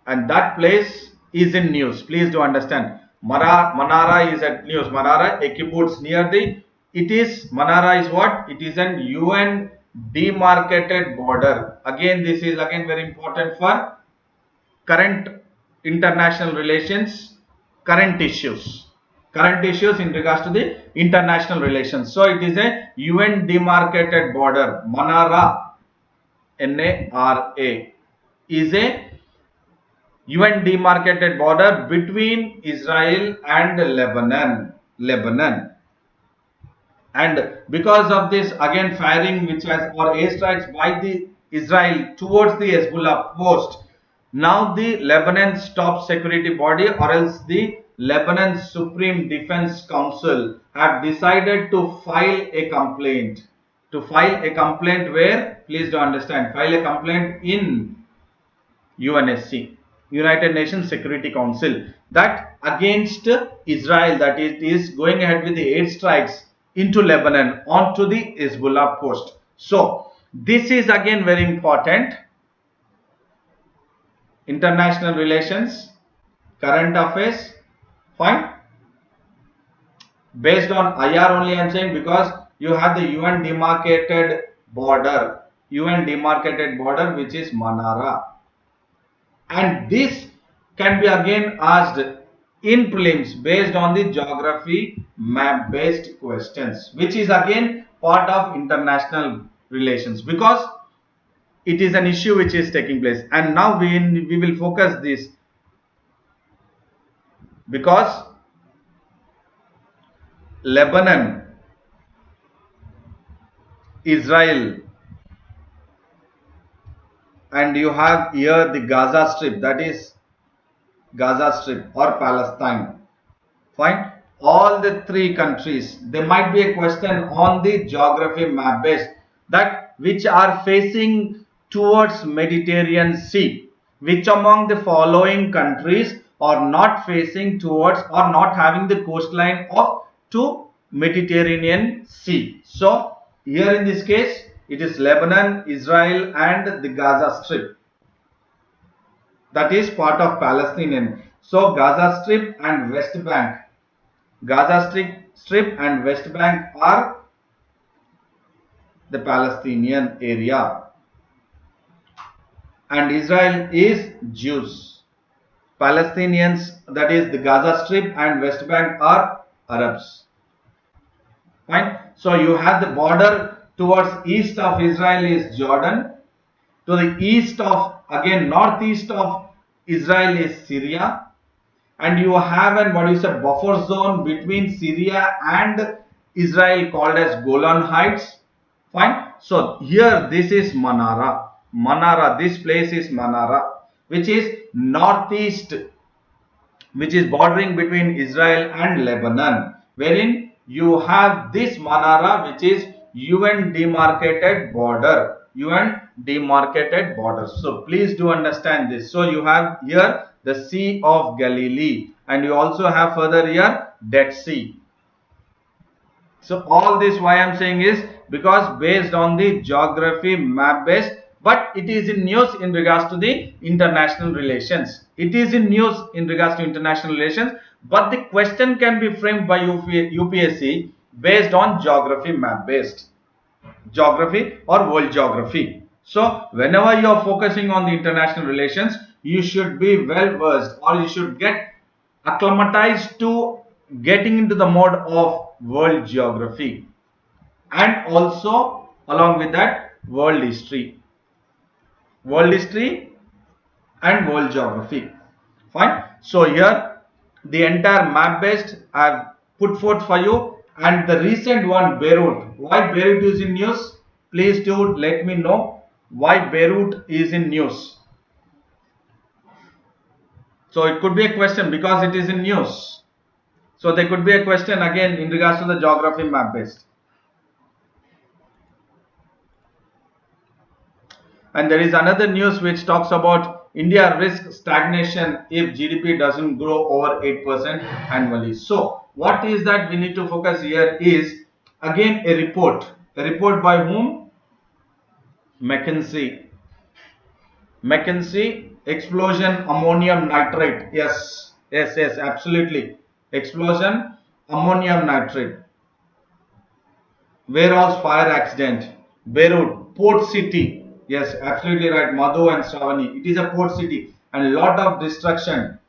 A: and that place is in news. Please do understand, Manara is at news. Manara, a kibbutz near the, it is, Manara is what? It is an UN demarcated border. Again, this is again very important for current international relations, current issues in regards to the international relations. So it is a UN demarcated border. Manara, N-A-R-A, is a UN demarcated border between Israel and Lebanon. And because of this again firing which has, or airstrikes by the Israel towards the Hezbollah post, now the Lebanon top security body, or else the Lebanon Supreme Defense Council, have decided to file a complaint. Where, please do understand, file a complaint in UNSC, United Nations Security Council, that against Israel, that it is going ahead with the airstrikes into Lebanon onto the Hezbollah post. So this is again very important. International relations, current affairs, fine. Based on IR only I am saying, because you have the UN demarcated border which is Manara, and this can be again asked in prelims based on the geography map based questions, which is again part of international relations, because it is an issue which is taking place. And now we will focus this, because Lebanon, Israel, and you have here the Gaza Strip, that is Gaza Strip or Palestine, fine. All the three countries, there might be a question on the geography map based, that which are facing towards Mediterranean Sea, which among the following countries are not facing towards or not having the coastline of to Mediterranean Sea. So here in this case it is Lebanon, Israel and the Gaza Strip, that is part of Palestinian. So Gaza Strip and West Bank, Gaza Strip and West Bank are the Palestinian area, and Israel is Jews. Palestinians, that is the Gaza Strip and West Bank, are Arabs, fine. So you have the border towards east of Israel is Jordan, to the east of, again northeast of Israel is Syria, and you have an what is a buffer zone between Syria and Israel called as Golan Heights, fine. So here this is Manara, this place is Manara, which is northeast, which is bordering between Israel and Lebanon, wherein you have this Manara which is UN demarcated border, UN demarcated borders. So please do understand this. So you have here the Sea of Galilee, and you also have further here Dead Sea. So all this why I am saying is because based on the geography map based, but it is in news in regards to the international relations. It is in news in regards to international relations, but the question can be framed by UPSC based on geography map based, geography or world geography. So whenever you are focusing on the international relations, you should be well versed, or you should get acclimatized to getting into the mode of world geography, and also along with that world history and world geography. Fine. So here the entire map based I have put forth for you, and the recent one Beirut. Why Beirut is in news? Please do let me know why Beirut is in news. So it could be a question because it is in news. So there could be a question again in regards to the geography map based. And there is another news which talks about India risks stagnation if GDP doesn't grow over 8% annually. So what is that we need to focus here is again a report. A report by whom? McKinsey. McKinsey, explosion ammonium nitrate. Yes, absolutely. Explosion ammonium nitrate. Warehouse fire accident. Beirut, port city. Yes, absolutely right. Madhu and Shravani. It is a port city and a lot of destruction.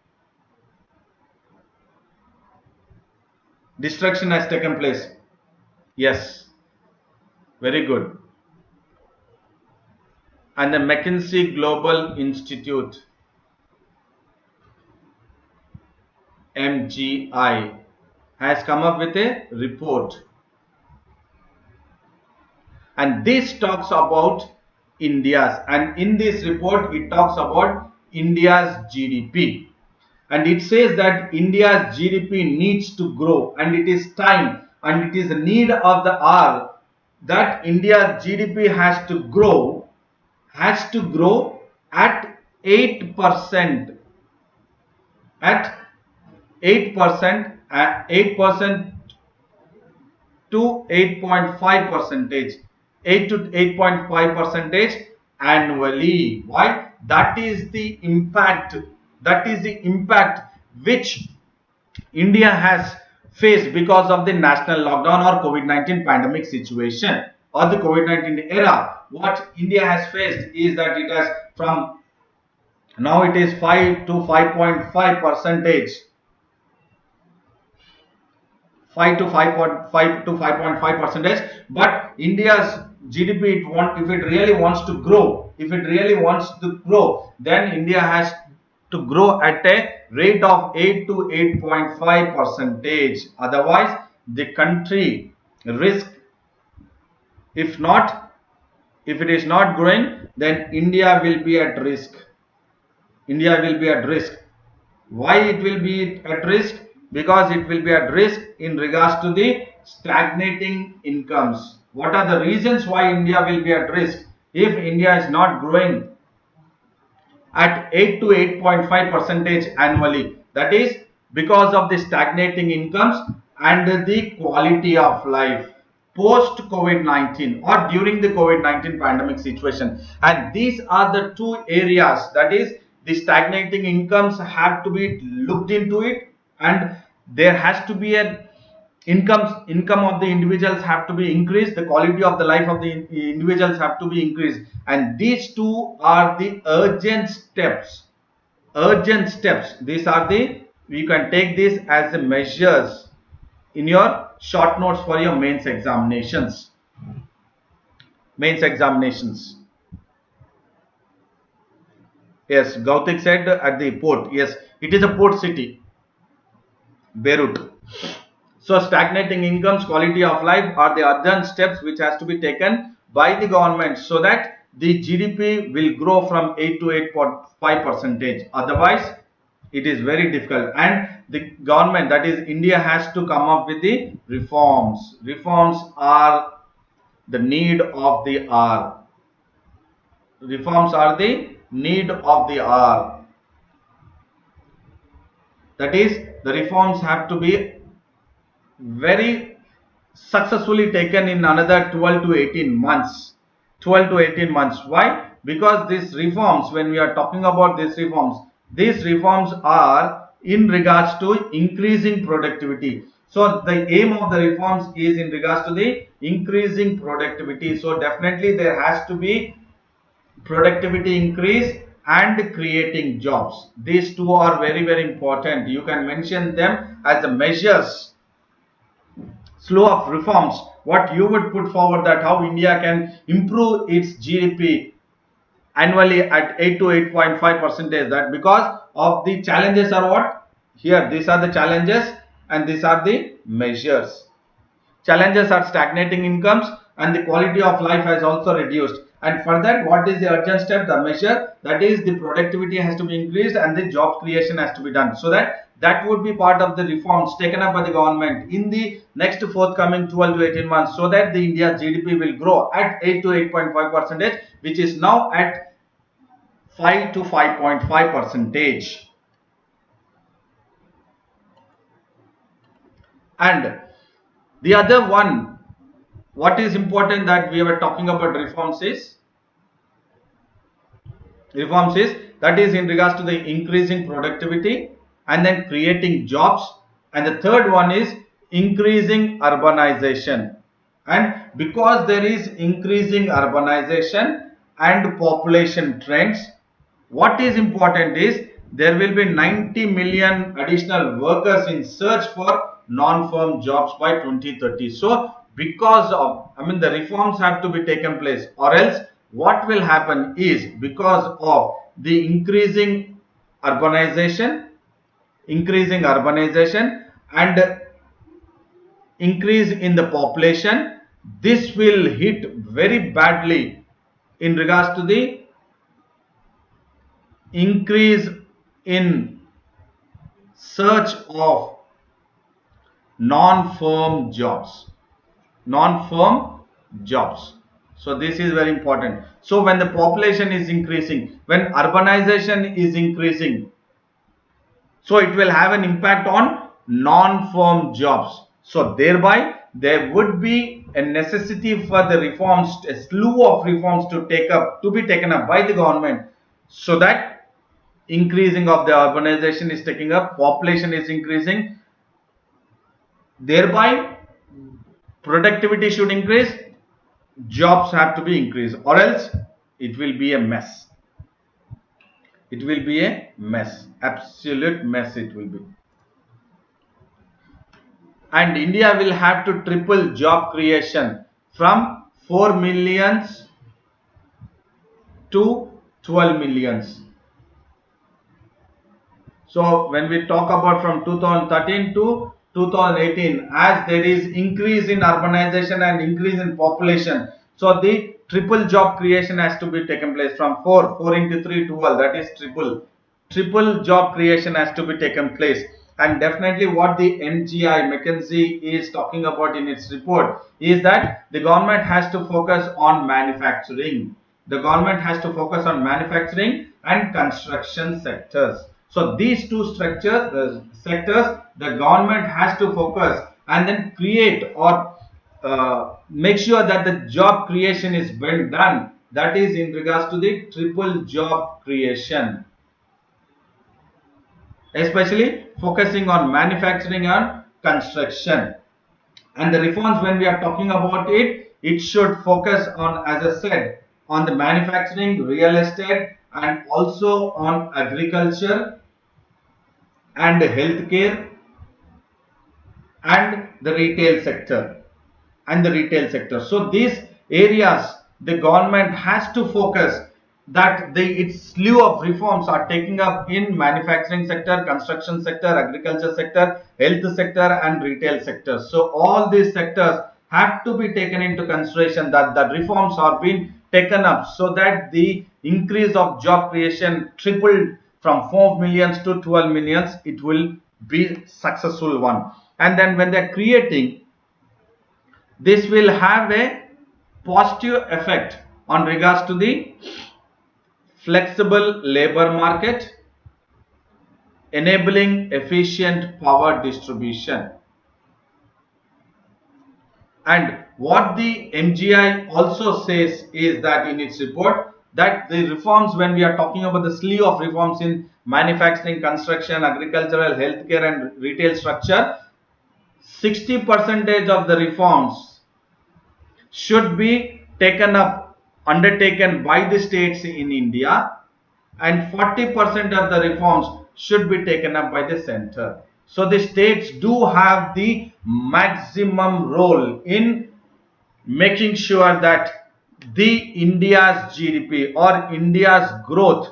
A: Destruction has taken place. Yes, very good. And the McKinsey Global Institute, MGI, has come up with a report. And this talks about India's, and in this report it talks about India's GDP, and it says that India's GDP needs to grow, and it is time and it is a need of the hour that India's GDP has to grow at 8%, at 8% to 8.5 percentage, 8 to 8.5 percentage annually. Why? That is the impact. That is the impact which India has faced because of the national lockdown or COVID-19 pandemic situation or the COVID-19 era. What India has faced is that it has from now it is 5 to 5.5 percentage. 5 to 5.5 percentage, but India's GDP, if it really wants to grow, then India has to grow at a rate of 8 to 8.5 percentage. Otherwise, the country risk, if it is not growing, then India will be at risk. Why it will be at risk? Because it will be at risk in regards to the stagnating incomes. What are the reasons why India will be at risk if India is not growing at 8 to 8.5 percentage annually? That is because of the stagnating incomes and the quality of life post COVID-19 or during the COVID-19 pandemic situation. And these are the two areas, that is the stagnating incomes have to be looked into it, and there has to be an income of the individuals have to be increased, the quality of the life of the individuals have to be increased, and these two are the urgent steps. These are the, you can take this as the measures in your short notes for your mains examinations. Yes, Gautik said at the port. Yes, it is a port city, Beirut. So stagnating incomes, quality of life are the urgent steps which has to be taken by the government so that the GDP will grow from 8 to 8.5 percentage. Otherwise, it is very difficult, and the government, that is India, has to come up with the reforms. Reforms are the need of the hour. reforms are the need of the hour. That is, the reforms have to be very successfully taken in another 12 to 18 months. 12 to 18 months. Why? Because these reforms, when we are talking about these reforms are in regards to increasing productivity. So the aim of the reforms is in regards to the increasing productivity. So definitely there has to be productivity increase and creating jobs. These two are very, very important. You can mention them as the measures, slew of reforms, what you would put forward, that how India can improve its GDP annually at 8 to 8.5 percentage. That because of the challenges are what? Here, these are the challenges and these are the measures. Challenges are stagnating incomes and the quality of life has also reduced. And for that, what is the urgent step? The measure, that is the productivity has to be increased and the job creation has to be done. So that would be part of the reforms taken up by the government in the next forthcoming 12 to 18 months, so that the India's GDP will grow at 8 to 8.5 percentage, which is now at 5 to 5.5 percentage. And the other one, what is important that we were talking about reforms is that is in regards to the increasing productivity and then creating jobs, and the third one is increasing urbanization. And because there is increasing urbanization and population trends, what is important is there will be 90 million additional workers in search for non-firm jobs by 2030. So because of, the reforms have to be taken place, or else what will happen is, because of the increasing urbanization and increase in the population, this will hit very badly in regards to the increase in search of non-firm jobs. So this is very important. So when the population is increasing, when urbanization is increasing, so it will have an impact on non-firm jobs. So thereby there would be a necessity for the reforms, a slew of reforms to be taken up by the government, so that increasing of the urbanization is taking up, population is increasing, thereby productivity should increase, jobs have to be increased, or else it will be a mess. It will be a mess, absolute mess it will be. And India will have to triple job creation from 4 millions to 12 millions. So when we talk about from 2013 to 2018, as there is increase in urbanization and increase in population, so the triple job creation has to be taken place from 4 into 3, 12, that is triple job creation has to be taken place. And definitely what the McKinsey is talking about in its report is that the government has to focus on manufacturing. The government has to focus on manufacturing and construction sectors. So these two sectors, the government has to focus and then create or make sure that the job creation is well done. That is in regards to the triple job creation, especially focusing on manufacturing and construction. And the reforms, when we are talking about it, it should focus on, as I said, on the manufacturing, real estate, and also on agriculture and healthcare and the retail sector. So these areas the government has to focus, that its slew of reforms are taking up in manufacturing sector, construction sector, agriculture sector, health sector and retail sector. So all these sectors have to be taken into consideration, that the reforms are being taken up, so that the increase of job creation tripled from 4 millions to 12 millions, it will be successful one. And then when they are creating, this will have a positive effect on regards to the flexible labor market, enabling efficient power distribution. And what the MGI also says is that in its report that the reforms, when we are talking about the slew of reforms in manufacturing, construction, agricultural, healthcare and retail structure, 60% of the reforms should be undertaken by the states in India, and 40% of the reforms should be taken up by the center. So the states do have the maximum role in making sure that the India's GDP or India's growth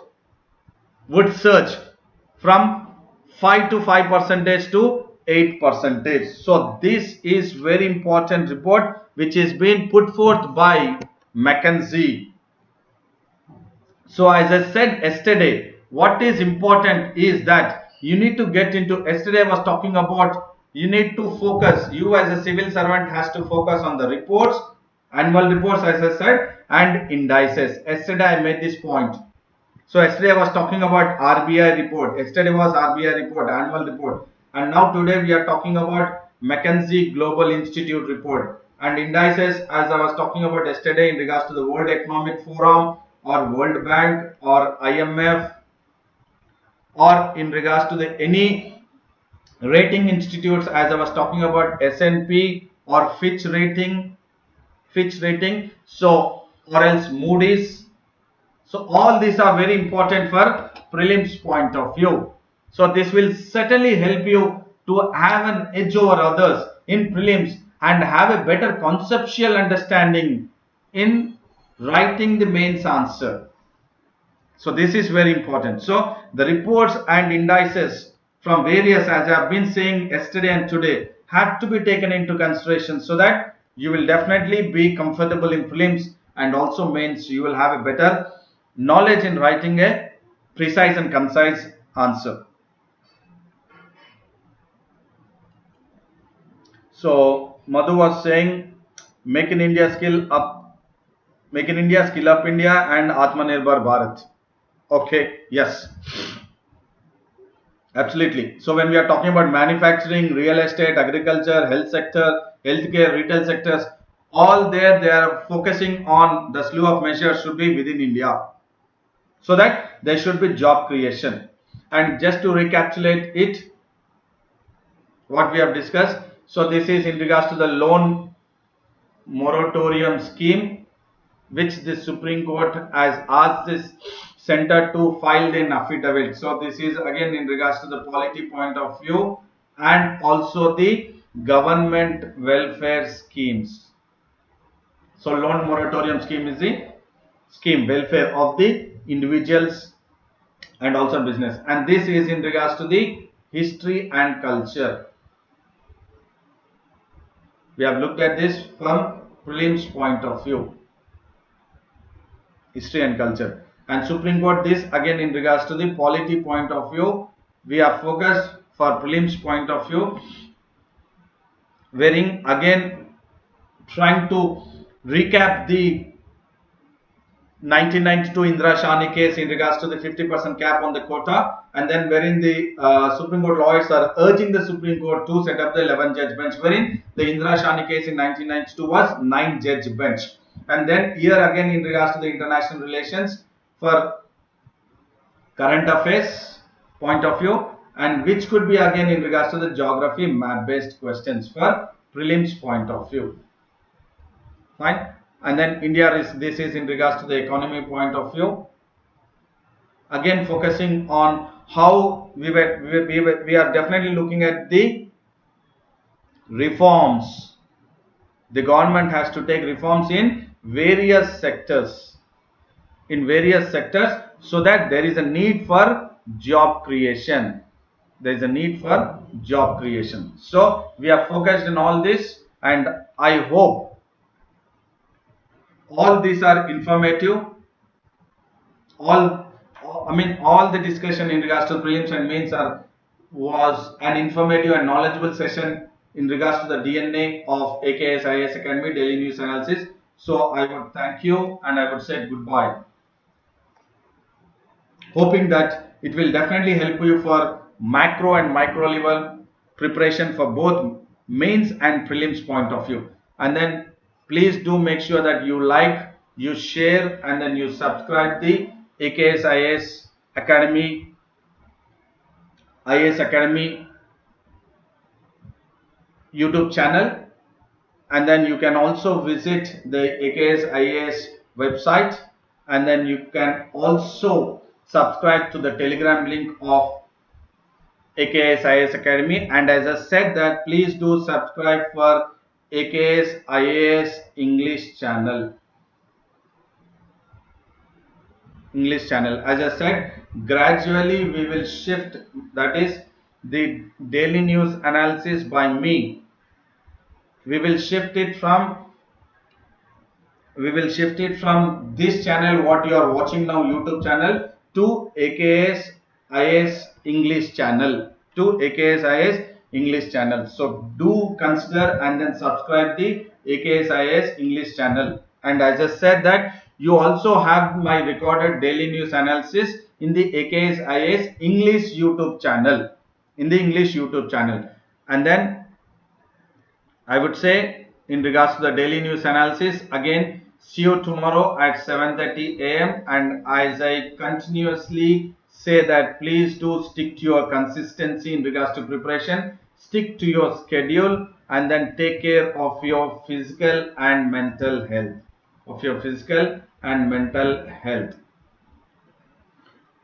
A: would surge from 5 to 5% to 8%. So this is very important report which is being put forth by McKinsey. So as I said yesterday, what is important is that you need to get into, yesterday I was talking about, you need to focus, you as a civil servant has to focus on the reports, annual reports as I said, and indices. Yesterday I made this point. So yesterday I was talking about RBI report, yesterday was RBI report, annual report, and now today we are talking about McKinsey Global Institute report, and indices as I was talking about yesterday in regards to the World Economic Forum or World Bank or IMF, or in regards to the any rating institutes as I was talking about S&P or Fitch rating, so or else Moody's. So all these are very important for prelims point of view. So this will certainly help you to have an edge over others in prelims and have a better conceptual understanding in writing the mains answer. So this is very important. So the reports and indices from various, as I have been saying yesterday and today, have to be taken into consideration so that you will definitely be comfortable in prelims and also mains. You will have a better knowledge in writing a precise and concise answer. So Madhu was saying, make in India skill up, make in India skill up India and Atmanirbhar Bharat. Okay, yes, absolutely. So when we are talking about manufacturing, real estate, agriculture, health sector, healthcare, retail sectors, all there they are focusing on the slew of measures should be within India, so that there should be job creation. And just to recapitulate it, what we have discussed, so this is in regards to the loan moratorium scheme, which the Supreme Court has asked this center to file an affidavit. So this is again in regards to the polity point of view and also the government welfare schemes. So loan moratorium scheme is the scheme welfare of the individuals and also business, and this is in regards to the history and culture. We have looked at this from prelims point of view, history and culture, and Supreme Court this again in regards to the polity point of view. We are focused for prelims point of view, wherein again trying to recap the 1992 Indira Shani case in regards to the 50% cap on the quota, and then wherein the Supreme Court lawyers are urging the Supreme Court to set up the 11-judge bench, wherein the Indira Shani case in 1992 was 9-judge bench. And then here again in regards to the international relations for current affairs point of view, and which could be again in regards to the geography map based questions for prelims point of view. Fine. And then India is, this is in regards to the economy point of view, again focusing on how we are definitely looking at the reforms. The government has to take reforms in various sectors, so that there is a need for job creation. There is a need for job creation. So we are focused on all this, and I hope all these are informative. All the discussion in regards to prelims and mains was an informative and knowledgeable session in regards to the DNA of AKS IAS Academy Daily News Analysis. So I would thank you and I would say goodbye. hoping that it will definitely help you for macro and micro level preparation for both mains and prelims point of view. And then please do make sure that you like, you share, and then you subscribe the AKS IAS Academy YouTube channel. And then you can also visit the AKS IAS website, and then you can also subscribe to the Telegram link of AKS IAS Academy. And as I said that please do subscribe for AKS IAS English channel. As I said, gradually we will shift, that is the daily news analysis by me. We will shift it from this channel what you are watching now, YouTube channel, to AKS IAS English channel, so do consider and then subscribe the AKS IAS English channel. And as I said that you also have my recorded daily news analysis in the AKS IAS English YouTube channel, and then I would say in regards to the daily news analysis, again, see you tomorrow at 7:30 a.m. And as I continuously say that please do stick to your consistency in regards to preparation, stick to your schedule, and then take care of your physical and mental health.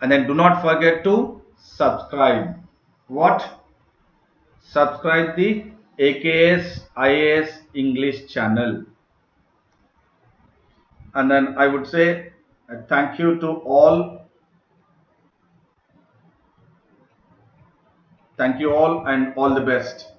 A: And then do not forget to subscribe. Subscribe the AKS IAS English channel. And then I would say thank you to all. Thank you all and all the best.